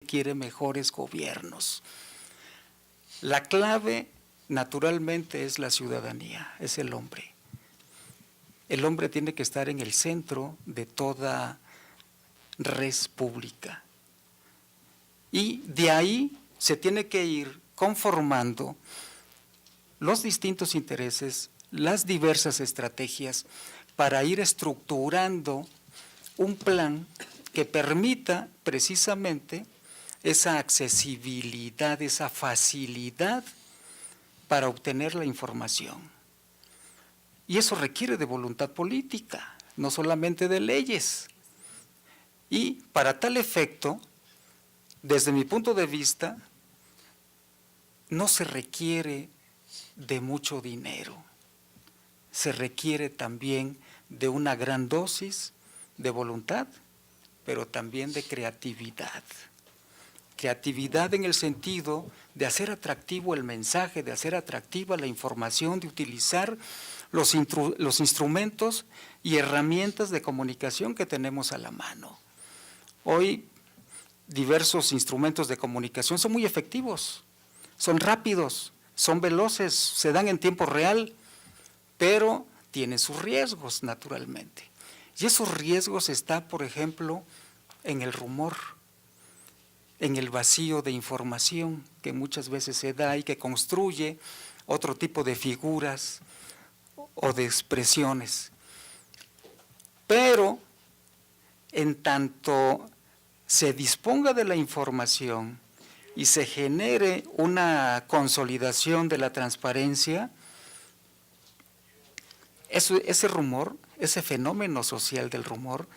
quiere mejores gobiernos. La clave, naturalmente, es la ciudadanía, es el hombre. El hombre tiene que estar en el centro de toda res pública. Y de ahí se tiene que ir conformando los distintos intereses, las diversas estrategias para ir estructurando un plan que permita precisamente esa accesibilidad, esa facilidad para obtener la información. Y eso requiere de voluntad política, no solamente de leyes. Y para tal efecto, desde mi punto de vista, no se requiere de mucho dinero, se requiere también de una gran dosis de voluntad, pero también de creatividad. Creatividad en el sentido de hacer atractivo el mensaje, de hacer atractiva la información, de utilizar los instrumentos y herramientas de comunicación que tenemos a la mano. Hoy diversos instrumentos de comunicación son muy efectivos, son rápidos, son veloces, se dan en tiempo real, pero tienen sus riesgos naturalmente. Y esos riesgos están, por ejemplo, en el rumor, en el vacío de información que muchas veces se da y que construye otro tipo de figuras o de expresiones. Pero en tanto se disponga de la información y se genere una consolidación de la transparencia, ese rumor, ese fenómeno social del rumor,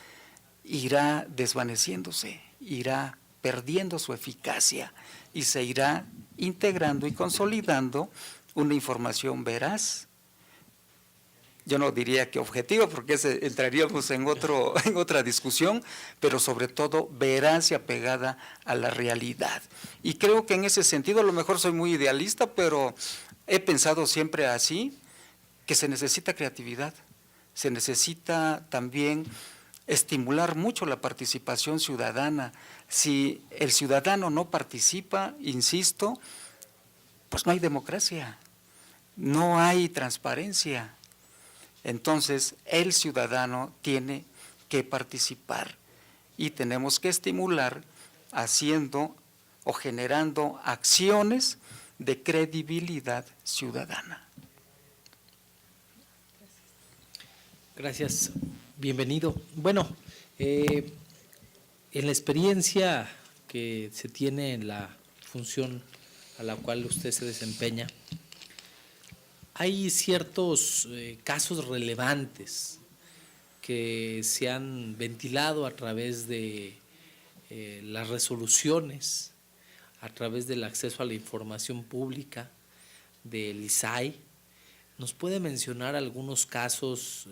irá desvaneciéndose, irá perdiendo su eficacia y se irá integrando y consolidando una información veraz. Yo no diría que objetiva, porque entraríamos en otra discusión, pero sobre todo veraz y apegada a la realidad. Y creo que en ese sentido, a lo mejor soy muy idealista, pero he pensado siempre así, que se necesita creatividad, se necesita también estimular mucho la participación ciudadana. Si el ciudadano no participa, insisto, pues no hay democracia, no hay transparencia. Entonces, el ciudadano tiene que participar y tenemos que estimular haciendo o generando acciones de credibilidad ciudadana. Gracias, bienvenido. Bueno, en la experiencia que se tiene en la función a la cual usted se desempeña, hay ciertos casos relevantes que se han ventilado a través de las resoluciones, a través del acceso a la información pública del ISAI. ¿Nos puede mencionar algunos casos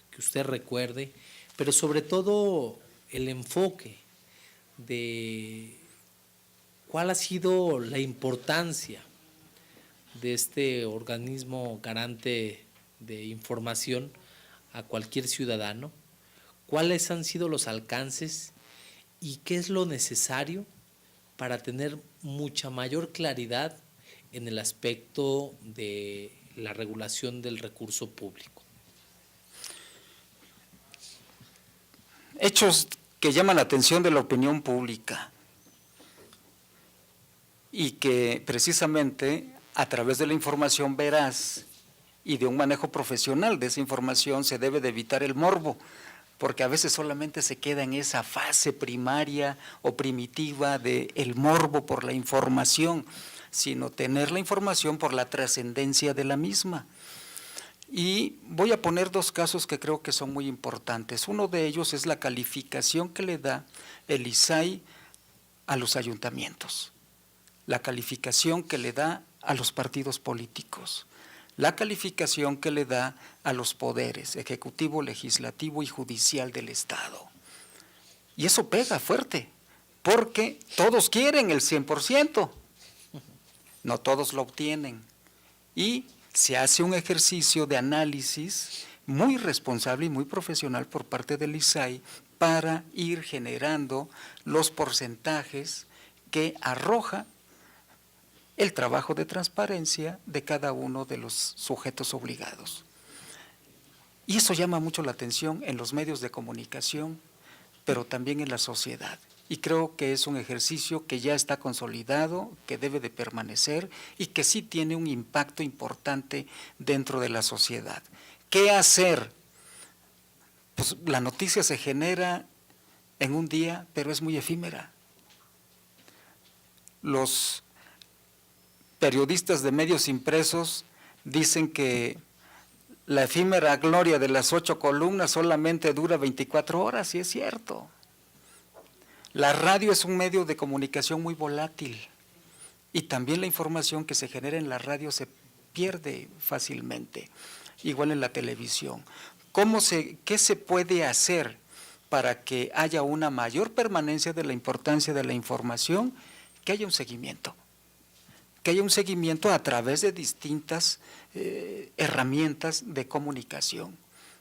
que usted recuerde, pero sobre todo el enfoque de cuál ha sido la importancia de este organismo garante de información a cualquier ciudadano, cuáles han sido los alcances y qué es lo necesario para tener mucha mayor claridad en el aspecto de la regulación del recurso público? Hechos que llaman la atención de la opinión pública y que precisamente a través de la información veraz y de un manejo profesional de esa información se debe de evitar el morbo, porque a veces solamente se queda en esa fase primaria o primitiva del morbo por la información, sino tener la información por la trascendencia de la misma. Y voy a poner dos casos que creo que son muy importantes. Uno de ellos es la calificación que le da el ISAI a los ayuntamientos, la calificación que le da a los partidos políticos, la calificación que le da a los poderes ejecutivo, legislativo y judicial del Estado. Y eso pega fuerte, porque todos quieren el 100%, no todos lo obtienen. Y se hace un ejercicio de análisis muy responsable y muy profesional por parte del ISAI para ir generando los porcentajes que arroja el trabajo de transparencia de cada uno de los sujetos obligados. Y eso llama mucho la atención en los medios de comunicación, pero también en la sociedad. Y creo que es un ejercicio que ya está consolidado, que debe de permanecer y que sí tiene un impacto importante dentro de la sociedad. ¿Qué hacer? Pues la noticia se genera en un día, pero es muy efímera. Los periodistas de medios impresos dicen que la efímera gloria de las 8 columnas solamente dura 24 horas, y es cierto. La radio es un medio de comunicación muy volátil y también la información que se genera en la radio se pierde fácilmente, igual en la televisión. ¿Qué se puede hacer para que haya una mayor permanencia de la importancia de la información? Que haya un seguimiento. Que haya un seguimiento a través de distintas herramientas de comunicación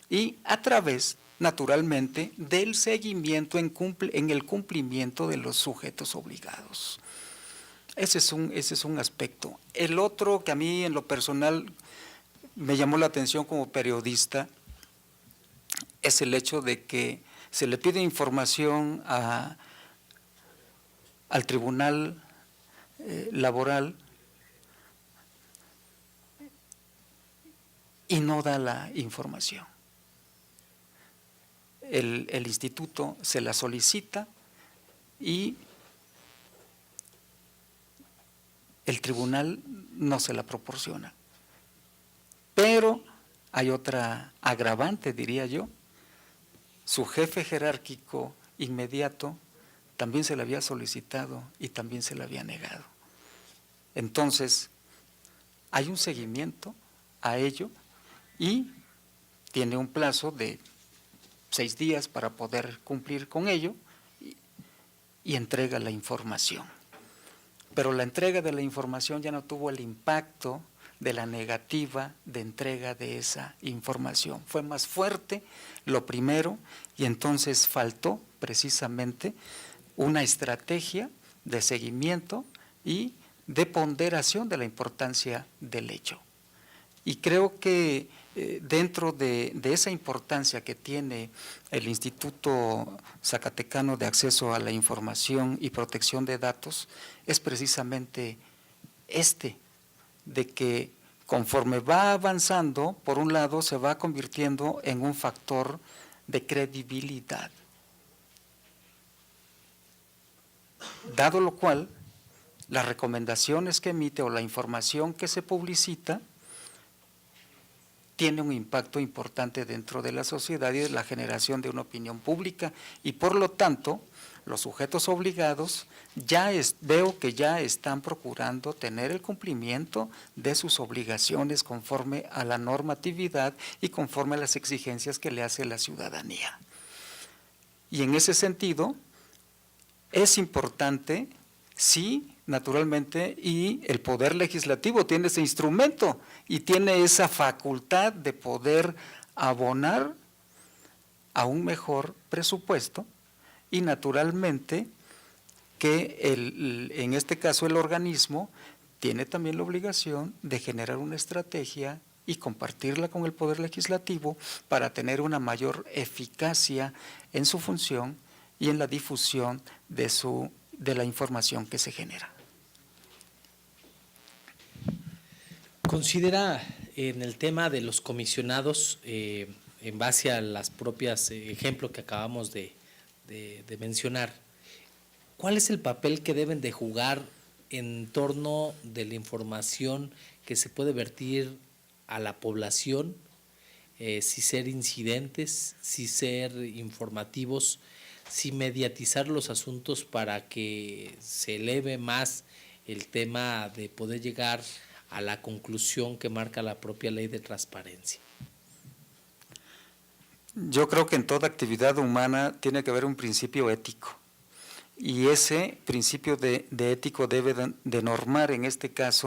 y a través, naturalmente, del seguimiento en el cumplimiento de los sujetos obligados. Ese es un aspecto. El otro que a mí en lo personal me llamó la atención como periodista es el hecho de que se le pide información al Tribunal Laboral y no da la información. El instituto se la solicita y el tribunal no se la proporciona. Pero hay otra agravante, diría yo. Su jefe jerárquico inmediato también se la había solicitado y también se la había negado. Entonces, hay un seguimiento a ello y tiene un plazo de 6 días para poder cumplir con ello y entrega la información. Pero la entrega de la información ya no tuvo el impacto de la negativa de entrega de esa información. Fue más fuerte lo primero y entonces faltó precisamente una estrategia de seguimiento y de ponderación de la importancia del hecho. Y creo que dentro de esa importancia que tiene el Instituto Zacatecano de Acceso a la Información y Protección de Datos, es precisamente de que conforme va avanzando, por un lado se va convirtiendo en un factor de credibilidad. Dado lo cual, las recomendaciones que emite o la información que se publicita tiene un impacto importante dentro de la sociedad y de la generación de una opinión pública y por lo tanto los sujetos obligados veo que ya están procurando tener el cumplimiento de sus obligaciones conforme a la normatividad y conforme a las exigencias que le hace la ciudadanía. Y en ese sentido es importante, sí, naturalmente, y el Poder Legislativo tiene ese instrumento y tiene esa facultad de poder abonar a un mejor presupuesto y naturalmente que en este caso el organismo tiene también la obligación de generar una estrategia y compartirla con el Poder Legislativo para tener una mayor eficacia en su función y en la difusión de la información que se genera. ¿Considera en el tema de los comisionados, en base a las propias ejemplos que acabamos de mencionar, cuál es el papel que deben de jugar en torno de la información que se puede vertir a la población, si ser incidentes, si ser informativos, si mediatizar los asuntos para que se eleve más el tema de poder llegar a la conclusión que marca la propia ley de transparencia? Yo creo que en toda actividad humana tiene que haber un principio ético y ese principio de ético debe de normar en este caso